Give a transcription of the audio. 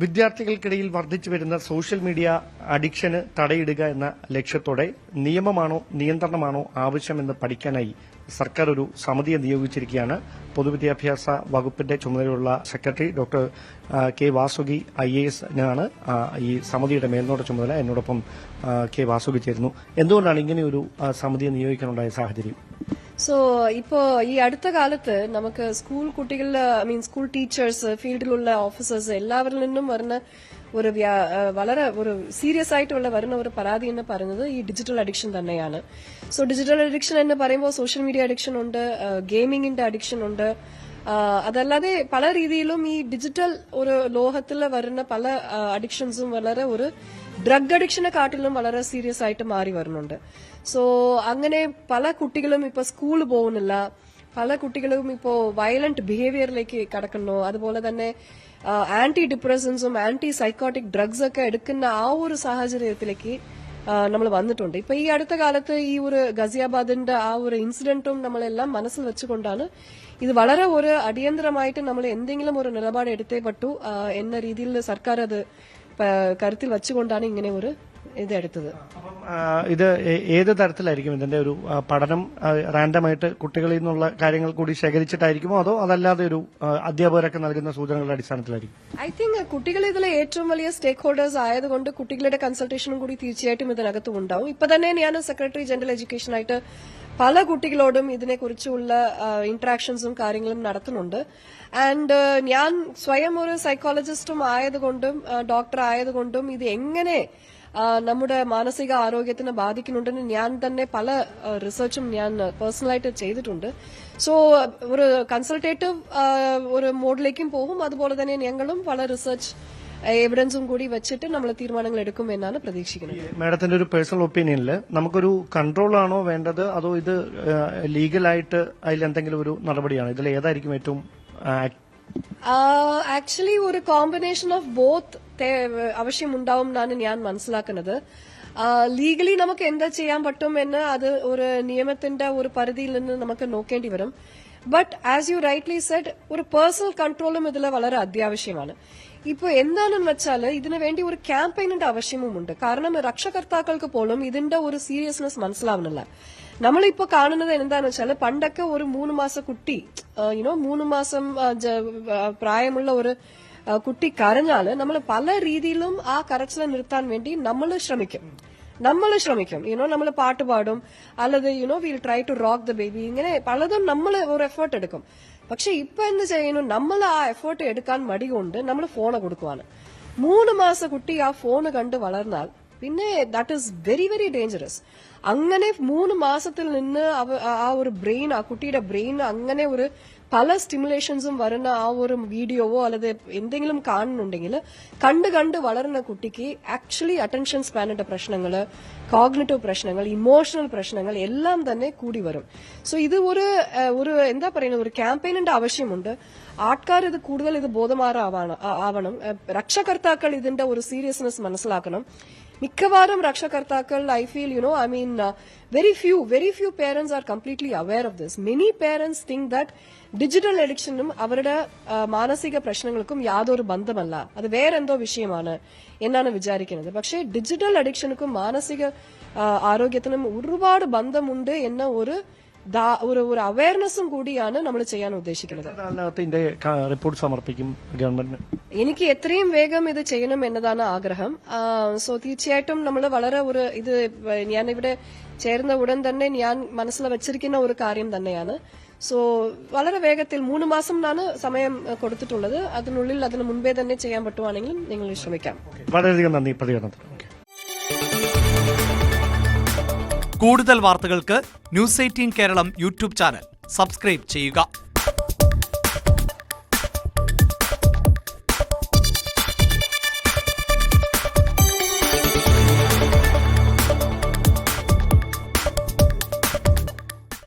വിദ്യാർത്ഥികൾക്കിടയിൽ വർദ്ധിച്ചു വരുന്ന social media അഡിക്ഷന് തടയിടുക എന്ന ലക്ഷ്യത്തോടെ നിയമമാണോ നിയന്ത്രണമാണോ ആവശ്യമെന്ന് പഠിക്കാനായി സർക്കാർ ഒരു സമിതിയെ നിയോഗിച്ചിരിക്കുകയാണ്. പൊതുവിദ്യാഭ്യാസ വകുപ്പിന്റെ ചുമതലയുള്ള secretary doctor K Vasuki IAS ഈ സമിതിയുടെ മേൽനോട്ട ചുമതല. എന്നോടൊപ്പം കെ വാസുകി ചേരുന്നു. എന്തുകൊണ്ടാണ് ഇങ്ങനെയൊരു സമിതിയെ നിയോഗിക്കാനുണ്ടായ സാഹചര്യം? ഇപ്പോ ഈ അടുത്ത കാലത്ത് നമുക്ക് സ്കൂൾ കുട്ടികൾ സ്കൂൾ ടീച്ചേഴ്സ്, ഫീൽഡിലുള്ള ഓഫീസേഴ്സ് എല്ലാവരിൽ നിന്നും വരുന്ന ഒരു വളരെ ഒരു സീരിയസ് ആയിട്ടുള്ള വരുന്ന ഒരു പരാതി എന്ന് പറയുന്നത് ഈ ഡിജിറ്റൽ അഡിക്ഷൻ തന്നെയാണ്. ഡിജിറ്റൽ അഡിക്ഷൻ എന്ന് പറയുമ്പോൾ സോഷ്യൽ മീഡിയ അഡിക്ഷൻ ഉണ്ട്, ഗെയിമിംഗിന്റെ അഡിക്ഷൻ ഉണ്ട്. അതല്ലാതെ പല രീതിയിലും ഈ ഡിജിറ്റൽ ഒരു ലോകത്തിൽ വരുന്ന പല അഡിക്ഷൻസും വളരെ ഒരു ഡ്രഗ് അഡിക്ഷനെ കാട്ടിലും വളരെ സീരിയസ് ആയിട്ട് മാറി വരുന്നുണ്ട്. അങ്ങനെ പല കുട്ടികളും ഇപ്പൊ സ്കൂളിൽ പോകുന്നില്ല, പല കുട്ടികളും ഇപ്പോ വയലന്റ് ബിഹേവിയറിലേക്ക് കടക്കുന്നു. അതുപോലെ തന്നെ ആന്റി ഡിപ്രസൻസും ആന്റി സൈക്കോട്ടിക് ഡ്രഗ്സ് ഒക്കെ എടുക്കുന്ന ആ ഒരു സാഹചര്യത്തിലേക്ക് നമ്മൾ വന്നിട്ടുണ്ട്. ഇപ്പൊ ഈ അടുത്ത കാലത്ത് ഈ ഒരു ഗസിയാബാദിന്റെ ആ ഒരു ഇൻസിഡന്റും നമ്മളെല്ലാം മനസ്സിൽ വെച്ചുകൊണ്ടാണ് ഇത് വളരെ ഒരു അടിയന്തരമായിട്ട് നമ്മൾ എന്തെങ്കിലും ഒരു നിലപാട് എടുത്തേ പറ്റൂ എന്ന രീതിയിൽ സർക്കാർ അത് കരുത്തിൽ വെച്ചുകൊണ്ടാണ് ഇങ്ങനെ ഒരു ഇതെടുത്തത്. ഇത് ഏത് തരത്തിലായിരിക്കും ഇതിന്റെ ഒരു പഠനം? റാൻഡമായിട്ട് കുട്ടികളിൽ നിന്നുള്ള കാര്യങ്ങൾ കൂടി ശേഖരിച്ചിട്ടായിരിക്കുമോ, അതോ അതല്ലാതെ ഒരു അധ്യാപകരൊക്കെ നൽകുന്ന സൂചനകളുടെ അടിസ്ഥാനത്തിലായിരിക്കും? ഐ തിങ്ക് കുട്ടികൾ ഇതിലെ ഏറ്റവും വലിയ സ്റ്റേക്ക് ഹോൾഡേഴ്സ് ആയതുകൊണ്ട് കുട്ടികളുടെ കൺസൾട്ടേഷനും കൂടി തീർച്ചയായിട്ടും ഇതിനകത്തും ഉണ്ടാവും. ഇപ്പൊ തന്നെ ഞാൻ സെക്രട്ടറി ജനറൽ എഡ്യൂക്കേഷനായിട്ട് പല കുട്ടികളോടും ഇതിനെക്കുറിച്ചുള്ള ഇന്ററാക്ഷൻസും കാര്യങ്ങളും നടത്തുന്നുണ്ട്. ആൻഡ് ഞാൻ സ്വയം ഒരു സൈക്കോളജിസ്റ്റും ആയതുകൊണ്ടും ഡോക്ടർ ആയതുകൊണ്ടും ഇത് എങ്ങനെ നമ്മുടെ മാനസിക ആരോഗ്യത്തിനെ ബാധിക്കുന്നുണ്ടെന്ന് ഞാൻ തന്നെ പല റിസർച്ചും ഞാൻ പേഴ്സണലായിട്ട് ചെയ്തിട്ടുണ്ട്. ഒരു കൺസൾട്ടേറ്റീവ് ഒരു മോഡിലേക്കും പോകും. അതുപോലെ തന്നെ ഞങ്ങളും പല റിസർച്ച് എവിഡൻസും കൂടി വെച്ചിട്ട് നമ്മൾ തീരുമാനങ്ങൾ എടുക്കും എന്നാണ് പ്രതീക്ഷിക്കുന്നത്. മാഡത്തിന്റെ ഒരു പേഴ്സണൽ ഒപ്പീനിയനിൽ നമുക്കൊരു കൺട്രോൾ ആണോ വേണ്ടത്, അതോ ഇത് ലീഗലായിട്ട് അതിൽ എന്തെങ്കിലും ഒരു നടപടിയാണോ? ഇതിൽ ഏതായിരിക്കും ഏറ്റവും ആക്ച്വലി ഒരു കോമ്പിനേഷൻ ഓഫ് ബോത്ത് ആവശ്യമുണ്ടാവും എന്നാണ് ഞാൻ മനസ്സിലാക്കുന്നത്. ലീഗലി നമുക്ക് എന്താ ചെയ്യാൻ പറ്റും എന്ന് അത് ഒരു നിയമത്തിന്റെ ഒരു പരിധിയിൽ നിന്ന് നമുക്ക് നോക്കേണ്ടി വരും. But as you rightly said, ഒരു പേഴ്സണൽ കൺട്രോളും ഇതിൽ വളരെ അത്യാവശ്യമാണ്. ഇപ്പൊ എന്താണെന്ന് വെച്ചാൽ ഇതിനു വേണ്ടി ഒരു ക്യാമ്പയിനിന്റെ ആവശ്യവുമുണ്ട്. കാരണം രക്ഷകർത്താക്കൾക്ക് പോലും ഇതിന്റെ ഒരു സീരിയസ്നെസ് മനസ്സിലാവുന്നില്ല. നമ്മളിപ്പോ കാണുന്നത് എന്താണെന്ന് വെച്ചാൽ, പണ്ടൊക്കെ ഒരു 3 മാസ കുട്ടി 3 മാസം പ്രായമുള്ള ഒരു കുട്ടി കരഞ്ഞാല് നമ്മൾ പല രീതിയിലും ആ കരച്ചിലെ നിർത്താൻ വേണ്ടി നമ്മൾ ശ്രമിക്കും. നമ്മൾ പാട്ട് പാടും, അല്ലെങ്കിൽ will try to rock the baby, ഇങ്ങനെ പലതും നമ്മൾ ഒരു എഫേർട്ട് എടുക്കും. പക്ഷെ ഇപ്പൊ എന്ത് ചെയ്യുന്നു, നമ്മൾ ആ എഫേർട്ട് എടുക്കാൻ മടി കൊണ്ട് നമ്മൾ ഫോണ് കൊടുക്കുവാണ്. 3 മാസ കുട്ടി ആ ഫോണ് കണ്ട് വളർന്നാൽ പിന്നെ that is very very dangerous. അങ്ങനെ 3 മാസത്തിൽ നിന്ന് ആ ഒരു ബ്രെയിൻ, ആ കുട്ടിയുടെ ബ്രെയിൻ അങ്ങനെ ഒരു പല സ്റ്റിമുലേഷൻസും വരുന്ന ആ ഒരു വീഡിയോവോ അല്ലെങ്കിൽ എന്തെങ്കിലും കാണുന്നുണ്ടെങ്കിൽ കണ്ട് വളരുന്ന കുട്ടിക്ക് ആക്ച്വലി അറ്റൻഷൻ സ്പാനിന്റെ പ്രശ്നങ്ങള്, കോഗ്നിറ്റീവ് പ്രശ്നങ്ങൾ, ഇമോഷണൽ പ്രശ്നങ്ങൾ എല്ലാം തന്നെ കൂടി വരും. ഇത് ഒരു എന്താ പറയുന്നത്, ഒരു ക്യാമ്പയിനിന്റെ ആവശ്യമുണ്ട്. ആൾക്കാർ ഇത് കൂടുതൽ ബോധമാറാവണം. രക്ഷകർത്താക്കൾ ഇതിന്റെ ഒരു സീരിയസ്നെസ് മനസ്സിലാക്കണം. മിക്കവാറും രക്ഷകർത്താക്കൾ I feel very few parents are completely aware of this. Many parents think that digital അഡിക്ഷനും അവരുടെ മാനസിക പ്രശ്നങ്ങൾക്കും യാതൊരു ബന്ധമല്ല, അത് വേറെന്തോ വിഷയമാണ് എന്നാണ് വിചാരിക്കുന്നത്. പക്ഷേ ഡിജിറ്റൽ അഡിക്ഷനുക്കും മാനസിക ആരോഗ്യത്തിനും ഒരുപാട് ബന്ധമുണ്ട് എന്ന ഒരു അവയർനെസ്സും കൂടിയാണ് നമ്മൾ ചെയ്യാൻ ഉദ്ദേശിക്കുന്നത്. റിപ്പോർട്ട് സമർപ്പിക്കും ഗവൺമെന്റിന്. എനിക്ക് എത്രയും വേഗം ഇത് ചെയ്യണം എന്നതാണ് ആഗ്രഹം. തീർച്ചയായിട്ടും നമ്മൾ വളരെ ഞാൻ ഇവിടെ ചേർന്ന ഉടൻ തന്നെ ഞാൻ മനസ്സിൽ വെച്ചിരിക്കുന്ന ഒരു കാര്യം തന്നെയാണ്. വളരെ വേഗത്തിൽ 3 മാസം സമയം കൊടുത്തിട്ടുള്ളത്. അതിന് മുൻപേ തന്നെ ചെയ്യാൻ പറ്റുവാണെങ്കിൽ നിങ്ങൾ ശ്രമിക്കാം. വളരെയധികം നന്ദി പ്രതികരണത്തിന്. കൂടുതൽ വാർത്തകൾക്ക് News 18 Keralam YouTube channel subscribe ചെയ്യുക.